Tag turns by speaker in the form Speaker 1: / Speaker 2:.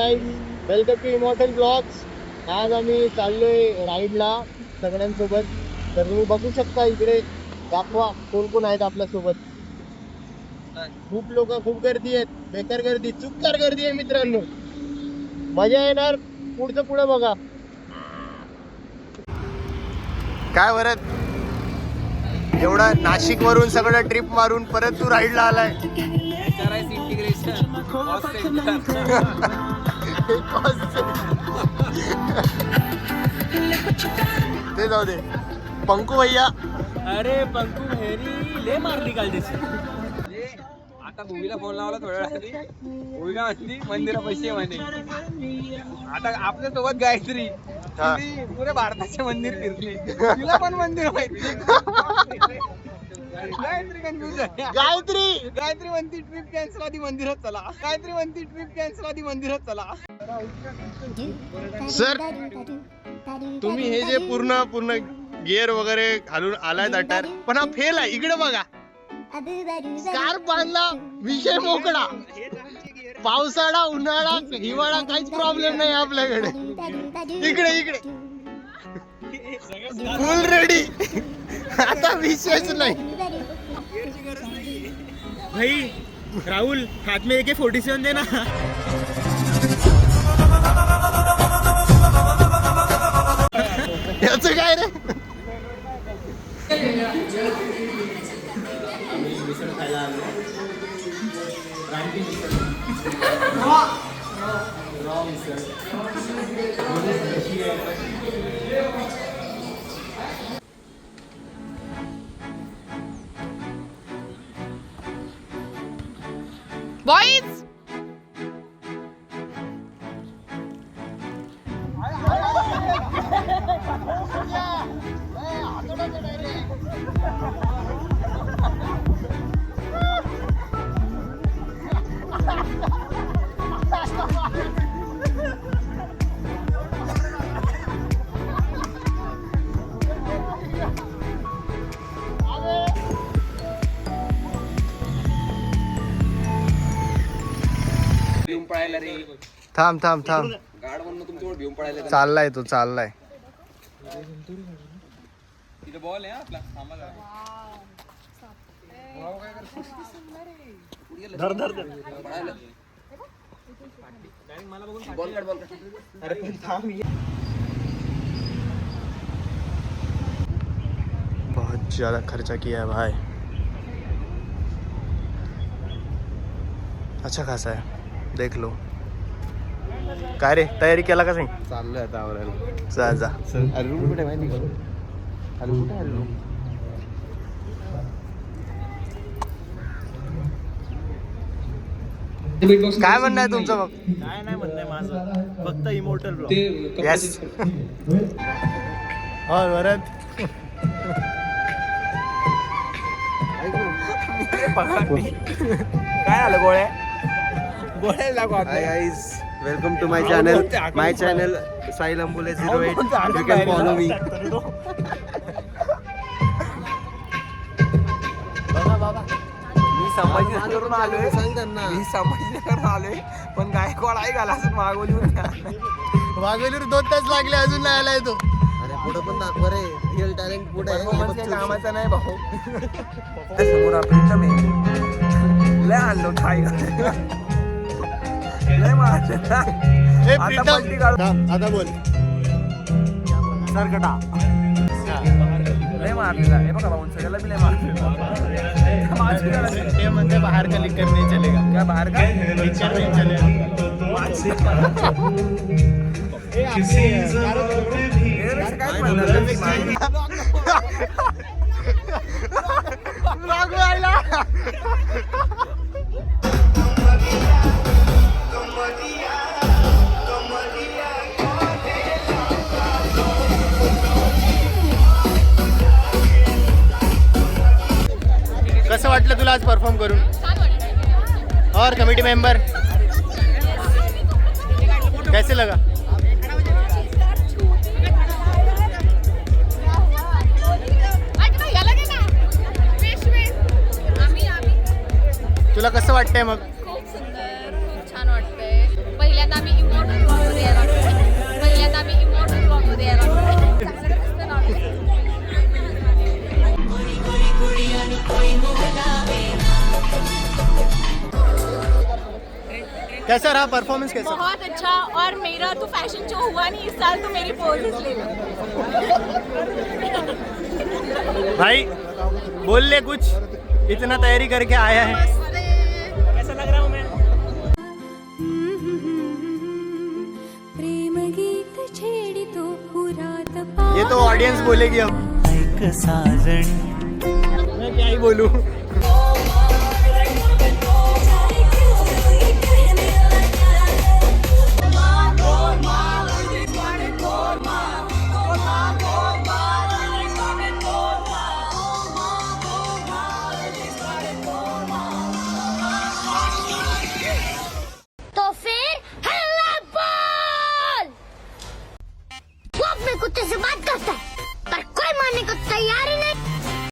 Speaker 1: Guys, welcome to immortal blogs. आज आम्ही चाललोय राईडला सगळ्यांसोबत. तर तुम्ही बघू शकता इकडे, दाखवा कोण कोण आहेत आपल्यासोबत. खूप लोक, खूप गर्दी आहेत, बेकार गर्दी, चुपकार गर्दी आहे मित्रांनो. मजा येणार, पुढचं पुढे बघा. काय वरत एवढा नाशिक वरून सगळं ट्रिप मारून परत तू राईडला आलाय. ते जाऊ दे. पंकू भैया,
Speaker 2: अरे पंकू हेरी ले मारली काल दिवशी. आता मूवीला फोन लावला थोड्या वेळासाठी. मूवीला म्हणली मंदिरा पैसे म्हणे. आता आपल्या सोबत गायत्री पुरे भारताचे मंदिर फिरते, तिला पण मंदिर माहिती. गायत्री कन्फ्युज आहे. गायत्री म्हणती ट्रिप कॅन्सल आधी मंदिरात चला. गायत्री म्हणती ट्रिप कॅन्सल आधी मंदिरात चला.
Speaker 1: सर तुम्ही हे जे पूर्ण गिअर वगैरे घालून आलाय अटायर, पण हा फेल आहे. इकडे बघा, स्कार्फ बांधला, विषय मोकळा. पावसाळा, उन्हाळा, हिवाळा काहीच प्रॉब्लेम नाही आपल्याकडे. इकडे फुल रेडी, आता विषयच नाही.
Speaker 2: भाई राहुल, हाथ में AK-47 देना.
Speaker 1: याचं काय रे.
Speaker 3: Boys!
Speaker 1: थांब चाललाय तो.
Speaker 2: तिथे बॉल आहे आपला.
Speaker 1: बहुत ज्यादा खर्चा किया है भाई. अच्छा खासा है, देख लो. काय रे, तयारी केला का नाही?
Speaker 4: चाललोय आता आवरायला.
Speaker 1: जा.
Speaker 4: अरे रूम कुठे माहिती का? अरे कुठे आहे रूम?
Speaker 1: काय म्हणणं आहे तुमचं मग?
Speaker 2: काय नाही म्हणणं आहे माझं, फक्त इमॉर्टल ब्लॉग.
Speaker 1: यस. और वरद
Speaker 2: काय आलं गोळ्या
Speaker 4: hi guys, welcome to my channel. My channel Sahil Ambule 08. You can follow me.
Speaker 2: मी संभाजीनगरून आलोय. पण गायकवाड आहे घाला असं मागवली.
Speaker 1: वाघोलीवर 2 तास लागले, अजून नाही आलाय तो.
Speaker 4: अरे पुढे पण दाखव रे, रिअल टॅलेंट पुढे आहे.
Speaker 2: कामाचा नाही भाऊ. समोर आपण लय आणलो काय लय मारला.
Speaker 1: ए प्रीतम, आता बोल.
Speaker 2: सरकटा लय मारलेला. हे बघा भाऊ, सगळ्याला बी लय मारलेला.
Speaker 1: ते म्हणते बाहेर का लिकर नाही चलेगा.
Speaker 2: क्या बाहेर का
Speaker 1: लिकर नाही चलेगा.
Speaker 2: काय म्हणलं
Speaker 1: कसं वाटलं तुला आज परफॉर्म करून? और कमिटी मेंबर कैसे लगा? तुला कसं वाटतंय मग?
Speaker 3: खूप सुंदर, खूप छान वाटतंय. पहिल्यांदा आम्ही
Speaker 1: कैसा रहा परफॉर्मेंस कैसा?
Speaker 3: बहुत अच्छा। और मेरा तो फैशन शो हुआ नहीं इस साल, तो मेरी पोजेस ले लो।
Speaker 1: भाई बोल ले कुछ, इतना तैयारी करके आया है।
Speaker 3: कैसा लग रहा हूँ मैं?
Speaker 5: प्रेम गीत छेड़ी तो पुरात
Speaker 1: ये तो ऑडियंस बोलेगी अब। मैं क्या ही बोलूं।